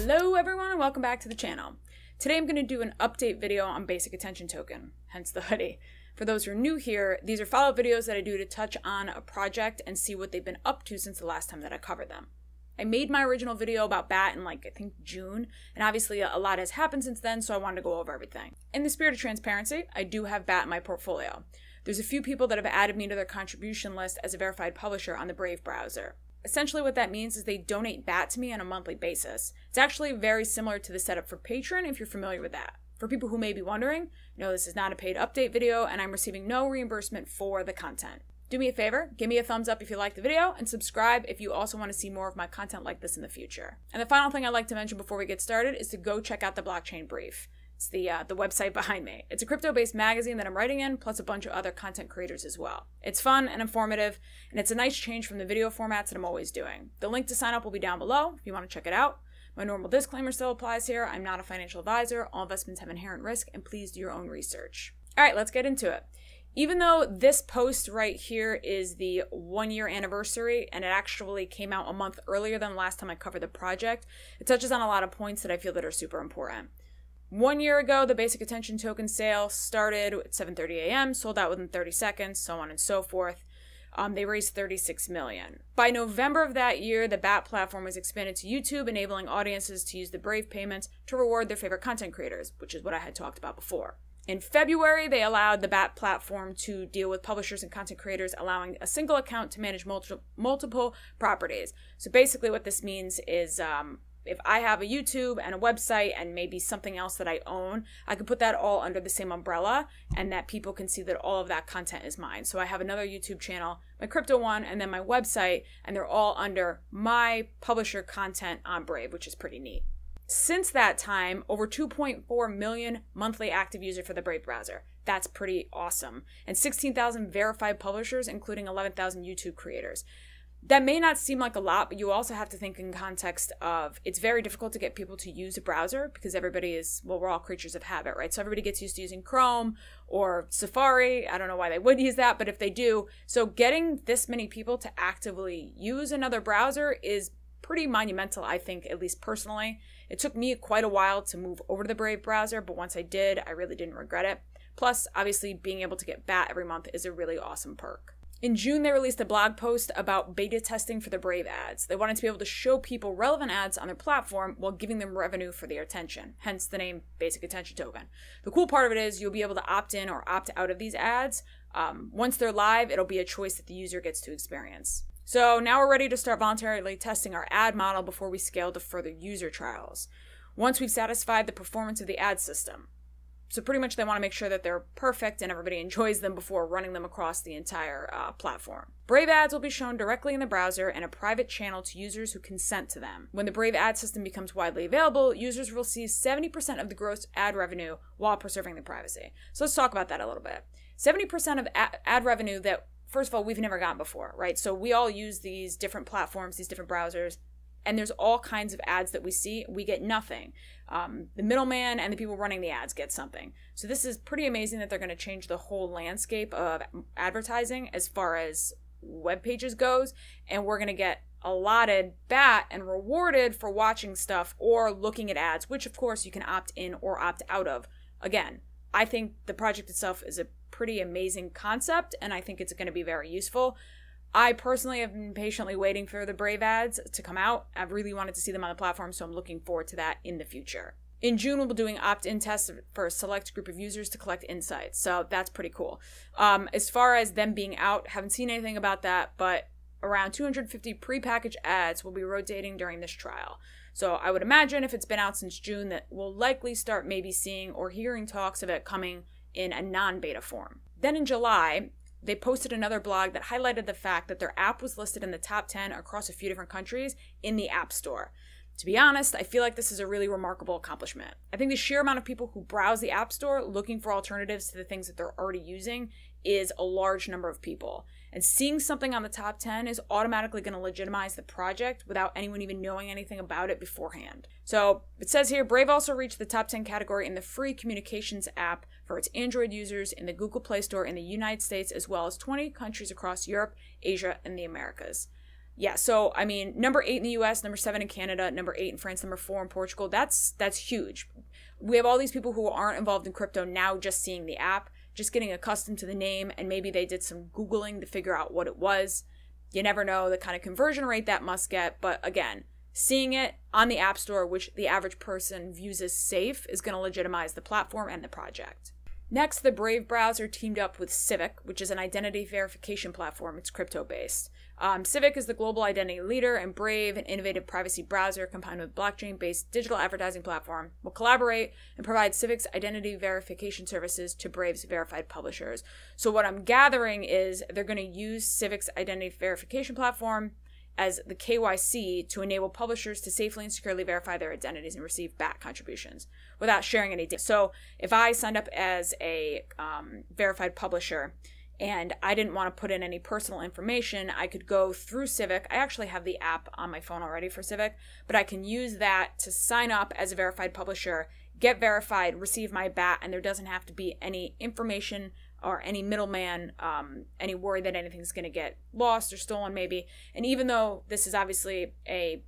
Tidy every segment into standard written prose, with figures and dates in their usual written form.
Hello everyone and welcome back to the channel. Today I'm going to do an update video on Basic Attention Token, hence the hoodie. For those who are new here, these are follow-up videos that I do to touch on a project and see what they've been up to since the last time that I covered them. I made my original video about BAT in I think June, and obviously a lot has happened since then, so I wanted to go over everything. In the spirit of transparency, I do have BAT in my portfolio. There's a few people that have added me to their contribution list as a verified publisher on the Brave browser. Essentially what that means is they donate BAT to me on a monthly basis. It's actually very similar to the setup for Patreon if you're familiar with that. For people who may be wondering, no, this is not a paid update video and I'm receiving no reimbursement for the content. Do me a favor, give me a thumbs up if you like the video and subscribe if you also want to see more of my content like this in the future. And the final thing I'd like to mention before we get started is to go check out the Blockchain Brief. It's the website behind me. It's a crypto-based magazine that I'm writing in, plus a bunch of other content creators as well. It's fun and informative, and it's a nice change from the video formats that I'm always doing. The link to sign up will be down below if you want to check it out. My normal disclaimer still applies here. I'm not a financial advisor. All investments have inherent risk, and please do your own research. All right, let's get into it. Even though this post right here is the 1-year anniversary, and it actually came out a month earlier than the last time I covered the project, it touches on a lot of points that I feel that are super important. 1 year ago, the Basic Attention Token sale started at 7:30 a.m., sold out within 30 seconds, so on and so forth. They raised $36 million. By November of that year, the BAT platform was expanded to YouTube, enabling audiences to use the Brave payments to reward their favorite content creators, which is what I had talked about before. In February, they allowed the BAT platform to deal with publishers and content creators, allowing a single account to manage multiple properties. So basically what this means is if I have a YouTube and a website and maybe something else that I own, I could put that all under the same umbrella and that people can see that all of that content is mine. So I have another YouTube channel, my crypto one, and then my website, and they're all under my publisher content on Brave, which is pretty neat. Since that time, over 2.4 million monthly active users for the Brave browser. That's pretty awesome. And 16,000 verified publishers, including 11,000 YouTube creators. That may not seem like a lot, but you also have to think in context of it's very difficult to get people to use a browser because everybody is, well, we're all creatures of habit, right? So everybody gets used to using Chrome or Safari. I don't know why they would use that, but if they do, so getting this many people to actively use another browser is pretty monumental, I think, at least personally. It took me quite a while to move over to the Brave browser, but once I did, I really didn't regret it. Plus, obviously, being able to get BAT every month is a really awesome perk. In June, they released a blog post about beta testing for the Brave ads. They wanted to be able to show people relevant ads on their platform while giving them revenue for their attention, hence the name Basic Attention Token. The cool part of it is you'll be able to opt in or opt out of these ads. Once they're live, it'll be a choice that the user gets to experience. So now we're ready to start voluntarily testing our ad model before we scale to further user trials. Once we've satisfied the performance of the ad system. So pretty much they want to make sure that they're perfect and everybody enjoys them before running them across the entire platform. Brave ads will be shown directly in the browser and a private channel to users who consent to them. When the Brave ad system becomes widely available, users will receive 70% of the gross ad revenue while preserving their privacy. So let's talk about that a little bit. 70% of ad revenue that, first of all, we've never gotten before, right? So we all use these different platforms, these different browsers, and there's all kinds of ads that we see. We get nothing. The middleman and the people running the ads get something. So this is pretty amazing that they're going to change the whole landscape of advertising as far as web pages goes. And we're going to get allotted BAT and rewarded for watching stuff or looking at ads, which of course you can opt in or opt out of. Again, I think the project itself is a pretty amazing concept, and I think it's going to be very useful. I personally have been patiently waiting for the Brave ads to come out. I've really wanted to see them on the platform, so I'm looking forward to that in the future. In June, we'll be doing opt-in tests for a select group of users to collect insights, so that's pretty cool. As far as them being out, haven't seen anything about that, but around 250 pre-packaged ads will be rotating during this trial. So I would imagine if it's been out since June that we'll likely start maybe seeing or hearing talks of it coming in a non-beta form. Then in July, they posted another blog that highlighted the fact that their app was listed in the top 10 across a few different countries in the App Store. To be honest, I feel like this is a really remarkable accomplishment. I think the sheer amount of people who browse the App Store looking for alternatives to the things that they're already using is a large number of people. And seeing something on the top 10 is automatically going to legitimize the project without anyone even knowing anything about it beforehand. So it says here, Brave also reached the top 10 category in the free communications app for its Android users in the Google Play Store in the United States, as well as 20 countries across Europe, Asia, and the Americas. Yeah, so I mean, number 8 in the US, number 7 in Canada, number 8 in France, number 4 in Portugal. That's huge. We have all these people who aren't involved in crypto now just seeing the app, just getting accustomed to the name, and maybe they did some Googling to figure out what it was. You never know the kind of conversion rate that must get, but again, seeing it on the App Store, which the average person views as safe, is going to legitimize the platform and the project. Next, the Brave browser teamed up with Civic, which is an identity verification platform. It's crypto-based. Civic is the global identity leader, and Brave, an innovative privacy browser combined with blockchain-based digital advertising platform, will collaborate and provide Civic's identity verification services to Brave's verified publishers. So what I'm gathering is they're going to use Civic's identity verification platform as the KYC to enable publishers to safely and securely verify their identities and receive back contributions without sharing any data. So if I signed up as a verified publisher and I didn't want to put in any personal information, I could go through Civic. I actually have the app on my phone already for Civic, but I can use that to sign up as a verified publisher, get verified, receive my BAT, and there doesn't have to be any information or any middleman, any worry that anything's going to get lost or stolen maybe. And even though this is obviously a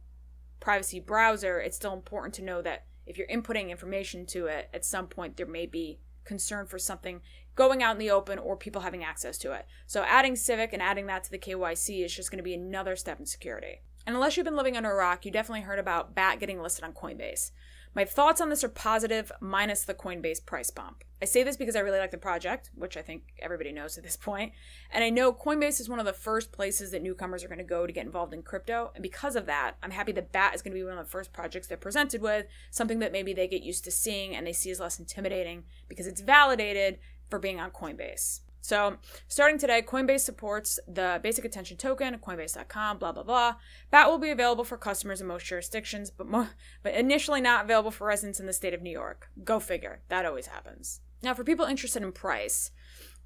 privacy browser, it's still important to know that if you're inputting information to it, at some point there may be concern for something going out in the open or people having access to it. So adding Civic and adding that to the KYC is just going to be another step in security. And unless you've been living under a rock, you definitely heard about BAT getting listed on Coinbase. My thoughts on this are positive, minus the Coinbase price bump. I say this because I really like the project, which I think everybody knows at this point. And I know Coinbase is one of the first places that newcomers are going to go to get involved in crypto. And because of that, I'm happy that BAT is going to be one of the first projects they're presented with, something that maybe they get used to seeing and they see as less intimidating because it's validated for being on Coinbase. So starting today, Coinbase supports the basic attention token, coinbase.com, blah, blah, blah. BAT will be available for customers in most jurisdictions, but initially not available for residents in the state of New York. Go figure. That always happens. Now, for people interested in price,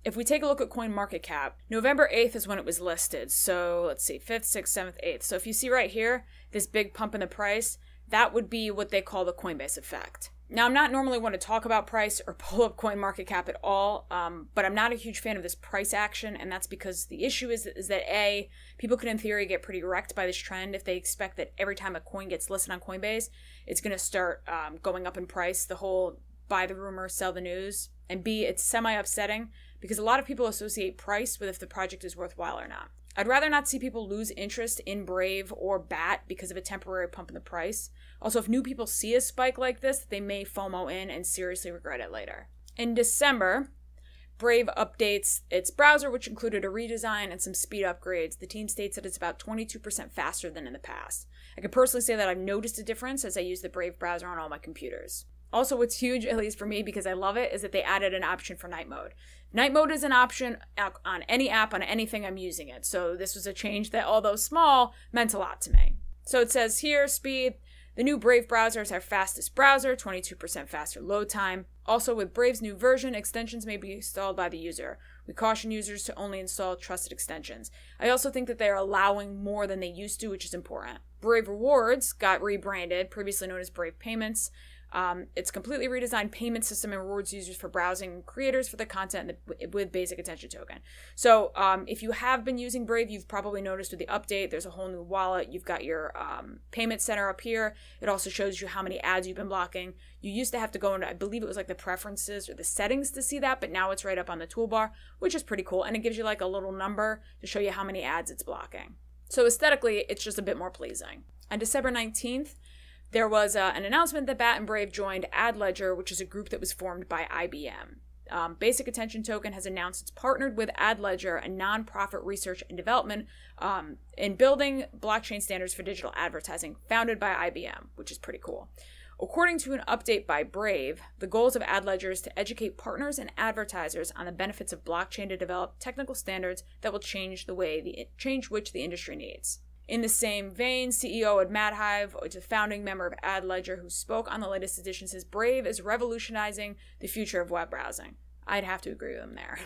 if we take a look at CoinMarketCap, November 8th is when it was listed. So let's see, 5th, 6th, 7th, 8th. So if you see right here, this big pump in the price, that would be what they call the Coinbase Effect. Now, I'm not normally one to talk about price or pull up CoinMarketCap at all, but I'm not a huge fan of this price action, and that's because the issue is that A, people could in theory get pretty wrecked by this trend if they expect that every time a coin gets listed on Coinbase, it's going to start going up in price, the whole buy the rumor, sell the news, and B, it's semi-upsetting because a lot of people associate price with if the project is worthwhile or not. I'd rather not see people lose interest in Brave or BAT because of a temporary pump in the price. Also, if new people see a spike like this, they may FOMO in and seriously regret it later. In December, Brave updates its browser, which included a redesign and some speed upgrades. The team states that it's about 22% faster than in the past. I can personally say that I've noticed a difference as I use the Brave browser on all my computers. Also, what's huge, at least for me, because I love it, is that they added an option for night mode. Night mode is an option on any app, on anything I'm using it. So this was a change that, although small, meant a lot to me. So it says here, speed. The new Brave browser is our fastest browser, 22% faster load time. Also, with Brave's new version, extensions may be installed by the user. We caution users to only install trusted extensions. I also think that they are allowing more than they used to, which is important. Brave Rewards got rebranded, previously known as Brave Payments. It's completely redesigned payment system and rewards users for browsing creators for the content with basic attention token. So if you have been using Brave, you've probably noticed with the update, there's a whole new wallet. You've got your payment center up here. It also shows you how many ads you've been blocking. You used to have to go into, I believe it was like the preferences or the settings to see that, but now it's right up on the toolbar, which is pretty cool. And it gives you like a little number to show you how many ads it's blocking. So aesthetically, it's just a bit more pleasing. On December 19th, there was an announcement that BAT and Brave joined Adledger, which is a group that was formed by IBM. Basic Attention Token has announced it's partnered with Adledger, a nonprofit research and development in building blockchain standards for digital advertising, founded by IBM, which is pretty cool. According to an update by Brave, the goals of Adledger is to educate partners and advertisers on the benefits of blockchain to develop technical standards that will change which the industry needs. In the same vein, CEO Ed Madhive, which is a founding member of Adledger, who spoke on the latest edition, says Brave is revolutionizing the future of web browsing. I'd have to agree with him there.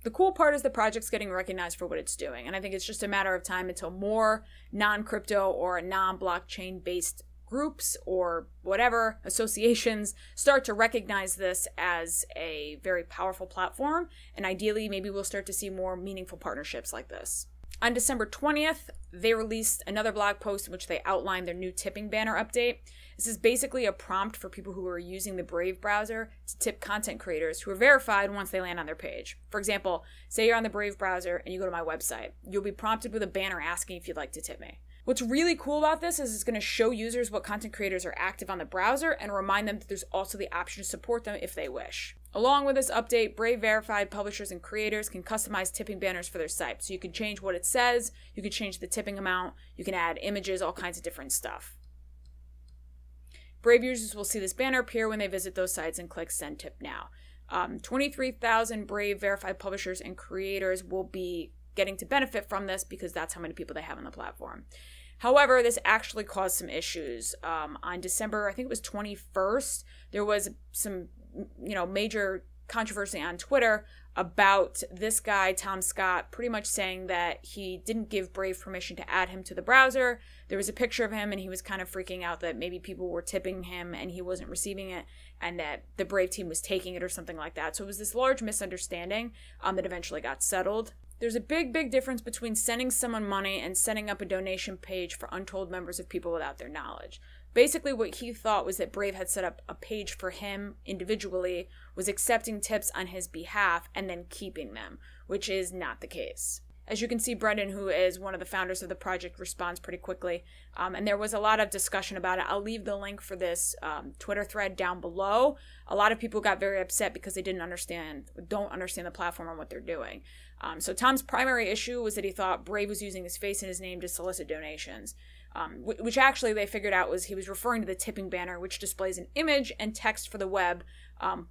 The cool part is the project's getting recognized for what it's doing, and I think it's just a matter of time until more non-crypto or non-blockchain based groups or whatever associations start to recognize this as a very powerful platform, and ideally maybe we'll start to see more meaningful partnerships like this. On December 20th, they released another blog post in which they outlined their new tipping banner update. This is basically a prompt for people who are using the Brave browser to tip content creators who are verified once they land on their page. For example, say you're on the Brave browser and you go to my website. You'll be prompted with a banner asking if you'd like to tip me. What's really cool about this is it's going to show users what content creators are active on the browser and remind them that there's also the option to support them if they wish. Along with this update, Brave verified publishers and creators can customize tipping banners for their site. So you can change what it says, you can change the tipping amount, you can add images, all kinds of different stuff. Brave users will see this banner appear when they visit those sites and click Send Tip Now. 23,000 Brave verified publishers and creators will be getting to benefit from this because that's how many people they have on the platform. However, this actually caused some issues. On December, I think it was 21st, there was some major controversy on Twitter about this guy, Tom Scott, pretty much saying that he didn't give Brave permission to add him to the browser. There was a picture of him and he was kind of freaking out that maybe people were tipping him and he wasn't receiving it and that the Brave team was taking it or something like that. So it was this large misunderstanding that eventually got settled. There's a big difference between sending someone money and setting up a donation page for untold members of people without their knowledge. Basically, what he thought was that Brave had set up a page for him individually, was accepting tips on his behalf, and then keeping them, which is not the case. As you can see, Brendan, who is one of the founders of the project, responds pretty quickly, and there was a lot of discussion about it. I'll leave the link for this Twitter thread down below. A lot of people got very upset because they don't understand the platform and what they're doing. So Tom's primary issue was that he thought Brave was using his face and his name to solicit donations. Which actually they figured out was he was referring to the tipping banner, which displays an image and text for the web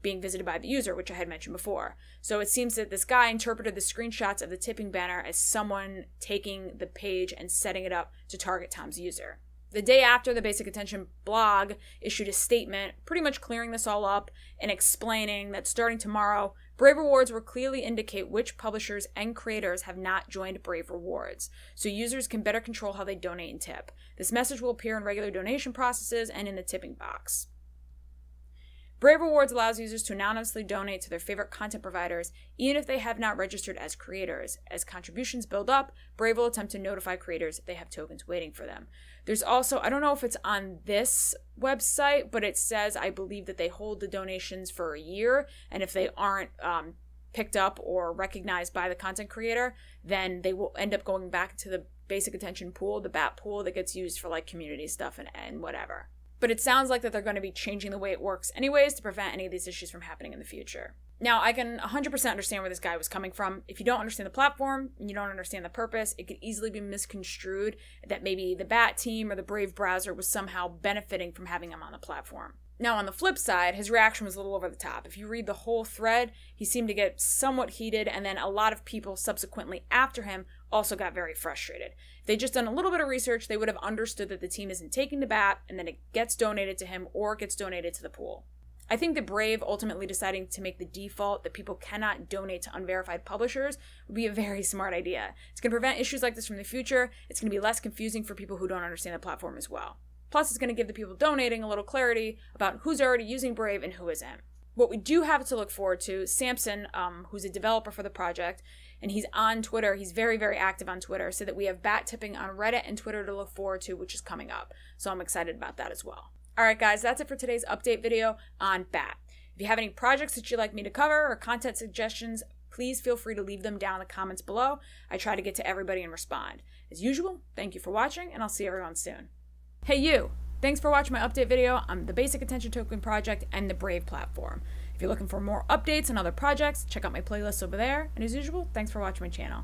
being visited by the user, which I had mentioned before. So it seems that this guy interpreted the screenshots of the tipping banner as someone taking the page and setting it up to target Tom's user. The day after, the Basic Attention blog issued a statement pretty much clearing this all up and explaining that starting tomorrow, Brave Rewards will clearly indicate which publishers and creators have not joined Brave Rewards, so users can better control how they donate and tip. This message will appear in regular donation processes and in the tipping box. Brave Rewards allows users to anonymously donate to their favorite content providers, even if they have not registered as creators. As contributions build up, Brave will attempt to notify creators that they have tokens waiting for them. There's also, I don't know if it's on this website, but it says, I believe, that they hold the donations for a year, and if they aren't picked up or recognized by the content creator, then they will end up going back to the Basic Attention pool, the BAT pool that gets used for like community stuff and whatever. But it sounds like that they're going to be changing the way it works anyways to prevent any of these issues from happening in the future. Now, I can 100% understand where this guy was coming from. If you don't understand the platform and you don't understand the purpose, it could easily be misconstrued that maybe the BAT team or the Brave browser was somehow benefiting from having him on the platform. Now, on the flip side, his reaction was a little over the top. If you read the whole thread, he seemed to get somewhat heated, and then a lot of people subsequently after him also got very frustrated. If they'd just done a little bit of research, they would have understood that the team isn't taking the BAT and then it gets donated to him or it gets donated to the pool. I think that Brave ultimately deciding to make the default that people cannot donate to unverified publishers would be a very smart idea. It's going to prevent issues like this from the future. It's going to be less confusing for people who don't understand the platform as well. Plus, it's going to give the people donating a little clarity about who's already using Brave and who isn't. What we do have to look forward to, Samson, who's a developer for the project, and he's on Twitter, he's very, very active on Twitter, so that we have BAT tipping on Reddit and Twitter to look forward to, which is coming up. So I'm excited about that as well. Alright guys, that's it for today's update video on BAT. If you have any projects that you'd like me to cover or content suggestions, please feel free to leave them down in the comments below. I try to get to everybody and respond. As usual, thank you for watching, and I'll see everyone soon. Hey you! Thanks for watching my update video on the Basic Attention Token project and the Brave platform. If you're looking for more updates on other projects, check out my playlist over there. And as usual, thanks for watching my channel.